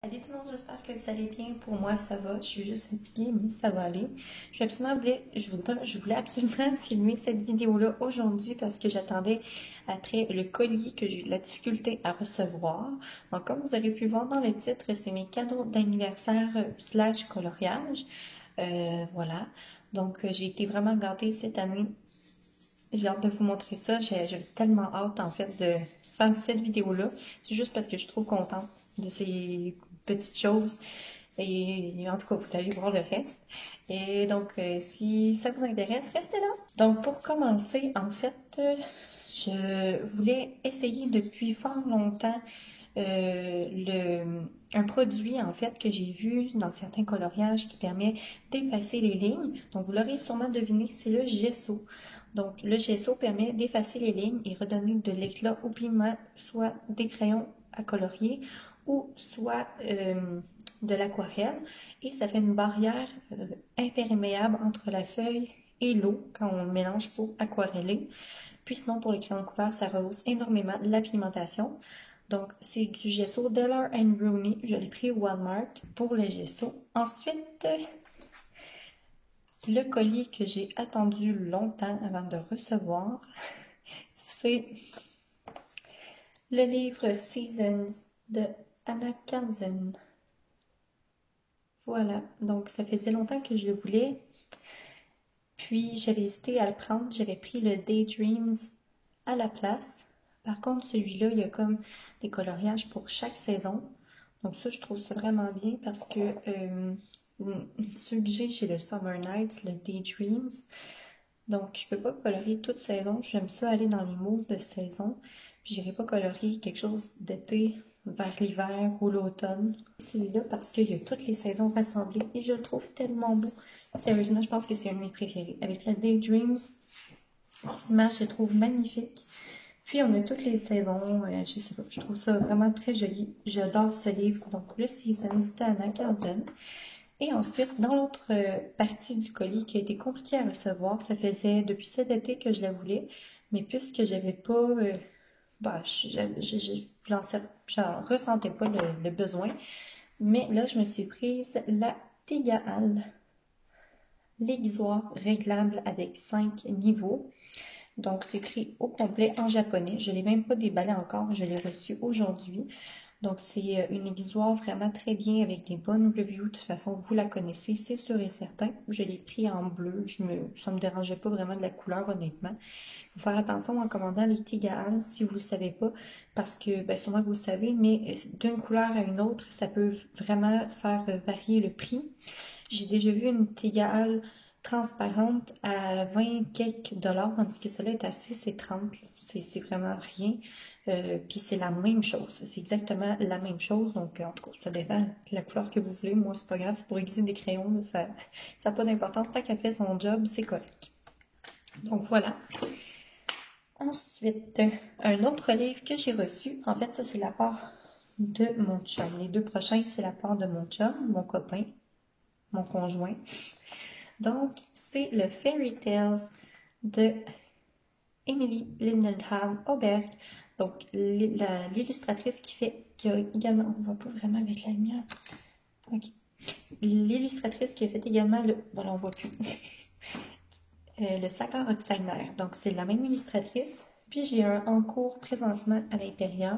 Salut tout le monde, j'espère que vous allez bien. Pour moi, ça va. Je suis juste fatiguée, mais ça va aller. Je voulais absolument filmer cette vidéo-là aujourd'hui parce que j'attendais après le colis que j'ai eu de la difficulté à recevoir. Donc, comme vous avez pu voir dans le titre, c'est mes cadeaux d'anniversaire slash coloriage. Voilà. Donc, j'ai été vraiment gâtée cette année. J'ai hâte de vous montrer ça. J'ai tellement hâte, en fait, de faire cette vidéo-là. C'est juste parce que je suis trop contente de ces petites choses. Et en tout cas, vous allez voir le reste. Et donc, si ça vous intéresse, restez là. Donc, pour commencer, en fait, je voulais essayer depuis fort longtemps un produit en fait que j'ai vu dans certains coloriages qui permet d'effacer les lignes. Donc vous l'aurez sûrement deviné, c'est le gesso. Donc le gesso permet d'effacer les lignes et redonner de l'éclat au pigment, soit des crayons à colorier ou soit de l'aquarelle. Et ça fait une barrière imperméable entre la feuille et l'eau quand on le mélange pour aquareller. Puis sinon, pour les crayons de couleur, ça rehausse énormément la pigmentation. Donc, c'est du gesso Dellor Rooney. Je l'ai pris au Walmart pour le gesso. Ensuite, le colis que j'ai attendu longtemps avant de recevoir, c'est le livre Seasons de Anna Carson. Voilà, donc ça faisait longtemps que je le voulais. Puis j'avais hésité à le prendre, j'avais pris le Daydreams à la place. Par contre, celui-là, il y a comme des coloriages pour chaque saison. Donc ça, je trouve ça vraiment bien parce que ceux que j'ai le Summer Nights, le Daydreams. Donc, je peux pas colorier toute saison. J'aime ça aller dans les moods de saison. Puis, j'irai pas colorier quelque chose d'été vers l'hiver ou l'automne. Celui-là, parce qu'il y a toutes les saisons rassemblées et je le trouve tellement beau. Sérieusement, je pense que c'est un de mes préférés. Avec le Daydreams, les images, je les trouve magnifiques. Puis, on a toutes les saisons. Je sais pas, je trouve ça vraiment très joli. J'adore ce livre. Donc, le Seasons de Anna Carson. Et ensuite, dans l'autre partie du colis qui a été compliqué à recevoir, ça faisait depuis cet été que je la voulais, mais puisque j'avais pas, j'en ressentais pas le besoin. Mais là, je me suis prise la Tegaal, l'aiguisoire réglable avec 5 niveaux. Donc, c'est écrit au complet en japonais. Je ne l'ai même pas déballé encore, je l'ai reçu aujourd'hui. Donc, c'est une aiguisoire vraiment très bien avec des bonnes reviews. De toute façon, vous la connaissez, c'est sûr et certain. Je l'ai pris en bleu. Ça ne me dérangeait pas vraiment de la couleur, honnêtement. Il faut faire attention en commandant les Tegaal si vous ne le savez pas, parce que, ben, sûrement que vous le savez, mais d'une couleur à une autre, ça peut vraiment faire varier le prix. J'ai déjà vu une Tegaal transparente à 20 quelques dollars, tandis que celle-là est à 6 et 30. C'est vraiment rien. Puis c'est la même chose. C'est exactement la même chose. Donc, en tout cas, ça dépend de la couleur que vous voulez. Moi, c'est pas grave. C'est pour aiguiser des crayons. Là, ça n'a pas d'importance. Tant qu'elle fait son job, c'est correct. Donc, voilà. Ensuite, un autre livre que j'ai reçu. En fait, ça, c'est la part de mon chum. Les deux prochains, c'est la part de mon chum, mon copain, mon conjoint. Donc, c'est le Fairy Tales de Emily Lindenham Auberg. Donc, l'illustratrice qui a également, on voit pas vraiment avec la lumière. Ok. L'illustratrice qui a fait également voilà, on voit plus. Le Sakar Oxagner. Donc, c'est la même illustratrice. Puis, j'ai un en cours présentement à l'intérieur.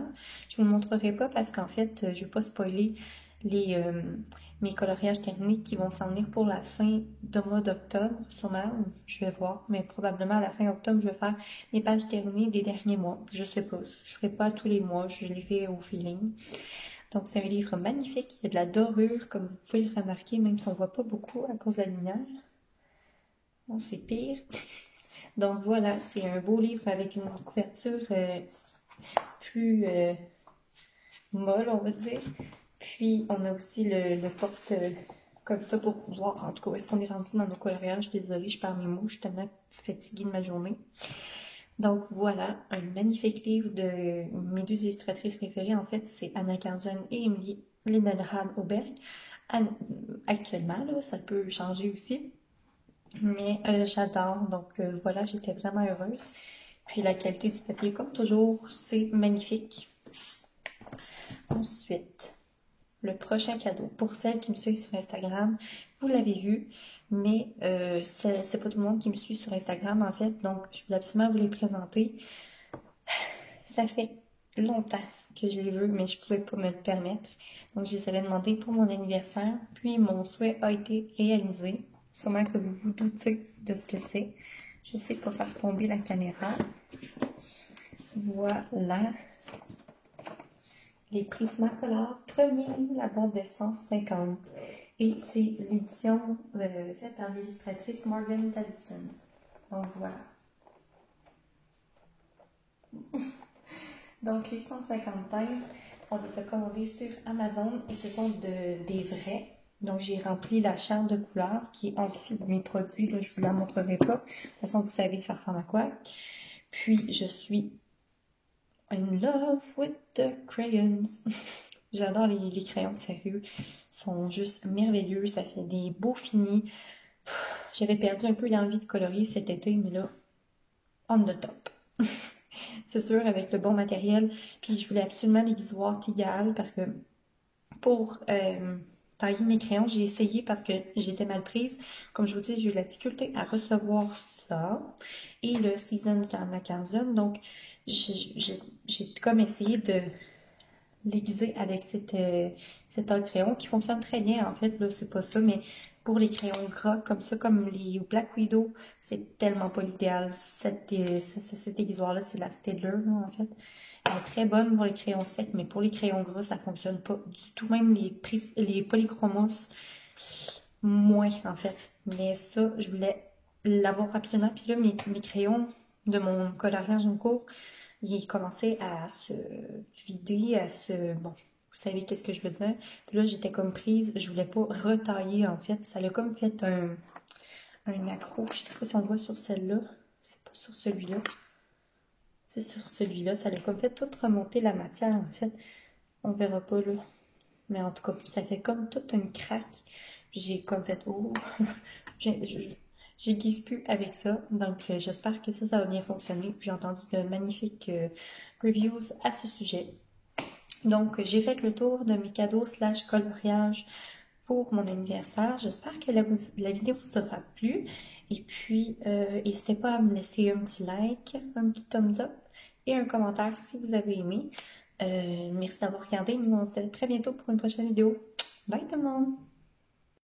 Je ne vous le montrerai pas parce qu'en fait, je ne vais pas spoiler mes coloriages techniques qui vont s'en venir pour la fin de mois d'octobre, sûrement, je vais voir, mais probablement à la fin octobre, je vais faire mes pages terminées des derniers mois. Je sais pas, je fais pas tous les mois, je les fais au feeling. Donc, c'est un livre magnifique, il y a de la dorure, comme vous pouvez le remarquer, même si on ne voit pas beaucoup à cause de la lumière. Bon, c'est pire. Donc voilà, c'est un beau livre avec une couverture plus molle, on va dire. Puis on a aussi le porte comme ça pour voir. En tout cas, est-ce qu'on est rendu dans nos coloriages? Désolée, je perds mes mots, je suis tellement fatiguée de ma journée. Donc voilà, un magnifique livre de mes deux illustratrices préférées. En fait, c'est Anna Carson et Emily Lindenham Auberg. Actuellement, là, ça peut changer aussi. Mais j'adore, donc voilà, j'étais vraiment heureuse. Puis la qualité du papier, comme toujours, c'est magnifique. Ensuite, le prochain cadeau. Pour celles qui me suivent sur Instagram, vous l'avez vu, mais c'est pas tout le monde qui me suit sur Instagram en fait, donc je voulais absolument vous les présenter. Ça fait longtemps que je les veux, mais je pouvais pas me le permettre. Donc je les avais demandés pour mon anniversaire, puis mon souhait a été réalisé. Sûrement que vous vous doutez de ce que c'est. Je sais pas faire tomber la caméra. Voilà. Les Prismacolor, premier, la boîte de 150. Et c'est l'édition faite par l'illustratrice Morgan Davidson. Donc voilà. Donc les 150 teintes, on les a commandées sur Amazon et ce sont des vrais. Donc j'ai rempli la chambre de couleurs qui est en dessous de mes produits. Là, je vous la montrerai pas. De toute façon, vous savez ça ressemble à quoi. Puis je suis in love with the crayons. J'adore les crayons, sérieux. Ils sont juste merveilleux. Ça fait des beaux finis. J'avais perdu un peu l'envie de colorier cet été, mais là, on the top. C'est sûr, avec le bon matériel. Puis je voulais absolument les visoirs Tigal parce que pour tailler mes crayons, j'ai essayé parce que j'étais mal prise. Comme je vous dis, j'ai eu la difficulté à recevoir ça. Et le Seasons de la quinzaine. Donc, j'ai comme essayé de l'aiguiser avec cette taille de crayon qui fonctionne très bien. En fait, là, c'est pas ça, mais pour les crayons gras, comme ça, comme les Black Widow, c'est tellement pas l'idéal. Cette aiguisoire-là, c'est la Staedtler, là, en fait. Elle est très bonne pour les crayons secs, mais pour les crayons gras, ça fonctionne pas du tout. Même les polychromos, moins, en fait. Mais ça, je voulais l'avoir absolument. Puis là, mes crayons de mon coloriage en cours, ils commençaient à se vider, bon, vous savez qu'est-ce que je veux dire. Puis là, j'étais comme prise, je voulais pas retailler, en fait. Ça l'a comme fait un accro. Je sais pas si on voit sur celle-là. C'est pas sur celui-là. C'est sur celui-là. Ça l'a comme fait tout remonter la matière, en fait. On verra pas, là. Mais en tout cas, ça fait comme toute une craque. J'ai comme fait, oh, j'aiguise plus avec ça. Donc, j'espère que ça va bien fonctionner. J'ai entendu de magnifiques reviews à ce sujet. Donc, j'ai fait le tour de mes cadeaux / coloriage pour mon anniversaire. J'espère que la vidéo vous aura plu. Et puis, n'hésitez pas à me laisser un petit like, un petit thumbs up et un commentaire si vous avez aimé. Merci d'avoir regardé. Nous, on se dit très bientôt pour une prochaine vidéo. Bye tout le monde!